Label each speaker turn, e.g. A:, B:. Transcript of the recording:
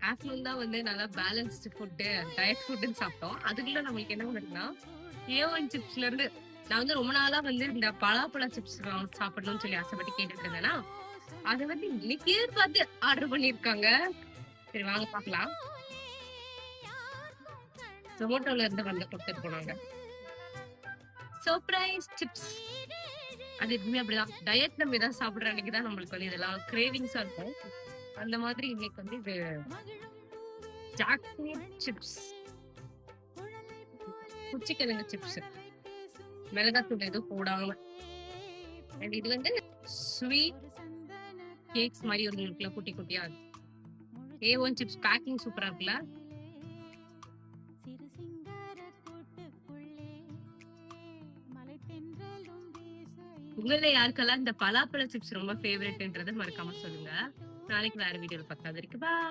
A: Afternoon தான் வந்து நல்லா பேலன்ஸ்டு ஃபுட்டு, டயட் ஃபுட்டுன்னு சாப்பிட்டோம். அதுக்குள்ள நம்மளுக்கு என்ன பண்ணுதுன்னா, ஏ1 சிப்ஸ்ல இருந்து நான் வந்து ரொம்ப நாளா வந்து இந்த பலாப்பழ சிப்ஸ் சாப்பிடணும்னு சொல்லி ஆசைப்பட்டு கேட்டுட்டு இருந்தேனா, அத வந்து இன்னைக்கே பார்த்து ஆர்டர் பண்ணியிருக்காங்க. சரி வாங்க பார்க்கலாம். Zomatoல இருந்து வந்து குடுத்துட்டு போனாங்க. Surprise chips. அது எப்பவுமே அப்படிதான். டயட் நம்ம ஏதாவது சாப்பிடுற அன்னைக்கு தான் நம்மளுக்கு வந்து இதெல்லாம் கிரேவிங்ஸா இருக்கும். அந்த மாதிரி இன்னைக்கு வந்து இது ஜாக் ஃப்ரூட் சிப்ஸ். குச்சிக்கிழங்கு சிப்ஸ். மிளகாத்தூள் எதுவும் போடாம. அண்ட் இது வந்து ஸ்வீட் கேக்ஸ் மாதிரி ஒரு இருக்குல்ல குட்டி குட்டியா. ஏ1 சிப்ஸ் பேக்கிங் சூப்பரா இருக்குல்ல? உங்கள யாருக்கெல்லாம் இந்த பலாப்பழ சிப்ஸ் ரொம்ப ஃபேவரட்ன்றத மறக்காம சொல்லுங்க. நாளைக்கு வேற வீடியோல பார்க்கலாம். அது வரைக்கும் பாய்.